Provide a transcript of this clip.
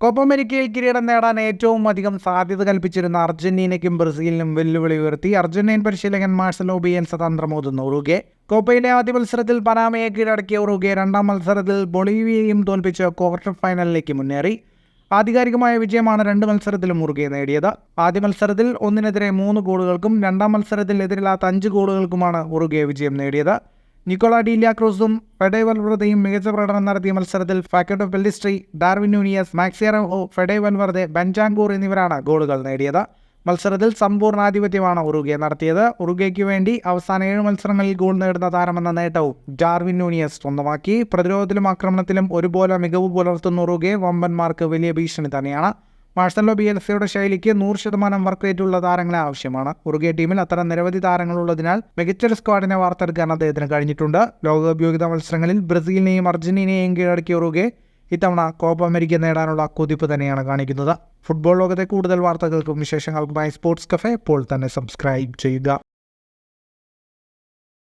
Copa അമേരിക്കയിൽ കിരീടം നേടാൻ ഏറ്റവും അധികം സാധ്യത കൽപ്പിച്ചിരുന്ന അർജന്റീനയ്ക്കും ബ്രസീലിനും വെല്ലുവിളി ഉയർത്തി അർജന്റീൻ പരിശീലകൻ മാർസലോ ബിയൽസ തന്ത്രമോതുന്നു. ഉറുഗ്വെ കോപ്പയിലെ ആദ്യ മത്സരത്തിൽ പനാമയെ കീഴടക്കിയ ഉറുഗ്വെ രണ്ടാം മത്സരത്തിൽ ബൊളീവിയയും തോൽപ്പിച്ച് ക്വാർട്ടർ ഫൈനലിലേക്ക് മുന്നേറി. ആധികാരികമായ വിജയമാണ് രണ്ട് മത്സരത്തിലും ഉറുഗ്വെ നേടിയത്. ആദ്യ മത്സരത്തിൽ 1-3 ഗോളുകൾക്കും രണ്ടാം മത്സരത്തിൽ എതിരില്ലാത്ത 5 ഗോളുകൾക്കുമാണ് ഉറുഗ്വെ വിജയം നേടിയത്. നിക്കോളാ ഡീലിയ ക്രൂസും ഫെഡെ വൽവർദെയും മികച്ച പ്രകടനം നടത്തിയ മത്സരത്തിൽ ഫാക്കറ്റോ പെല്ലിസ്ട്രി, ഡാർവിൻ നൂനിയസ്, മാക്സി അറൗഹോ, ഫെഡെ വൽവർദെ, ബെഞ്ചാങ്കൂർ എന്നിവരാണ് ഗോളുകൾ നേടിയത്. മത്സരത്തിൽ സമ്പൂർണ്ണാധിപത്യമാണ് ഉറുഗ്വെ നടത്തിയത്. ഉറുഗ്വയ്ക്ക് വേണ്ടി അവസാന 7 മത്സരങ്ങളിൽ ഗോൾ നേടുന്ന താരമെന്ന നേട്ടവും ഡാർവിൻ നൂനിയസ് സ്വന്തമാക്കി. പ്രതിരോധത്തിലും ആക്രമണത്തിലും ഒരുപോലെ മികവ് പുലർത്തുന്ന ഉറുഗ്വെ വമ്പന്മാർക്ക് വലിയ ഭീഷണി തന്നെയാണ്. മാർസലോ ബിയൽസയുടെ ശൈലിക്ക് 100% വർക്ക് റേറ്റ് ഉള്ള താരങ്ങളെ ആവശ്യമാണ്. ഉറുഗ്വെ ടീമിൽ അത്തരം നിരവധി താരങ്ങളുള്ളതിനാൽ മികച്ചൊരു സ്ക്വാഡിനെ വാർത്തെടുക്കാൻ അദ്ദേഹത്തിന് കഴിഞ്ഞിട്ടുണ്ട്. ലോകകപ്പ് യോഗ്യതാ മത്സരങ്ങളിൽ ബ്രസീലിനെയും അർജന്റീനയെയും കീഴടക്കിയ ഉറുഗ്വെ ഇത്തവണ കോപ്പ അമേരിക്ക നേടാനുള്ള കുതിപ്പ് തന്നെയാണ് കാണിക്കുന്നത്. ഫുട്ബോൾ ലോകത്തെ കൂടുതൽ വാർത്തകൾക്കും വിശേഷങ്ങൾക്കുമായി സ്പോർട്സ് കഫേ ഇപ്പോൾ തന്നെ സബ്സ്ക്രൈബ് ചെയ്യുക.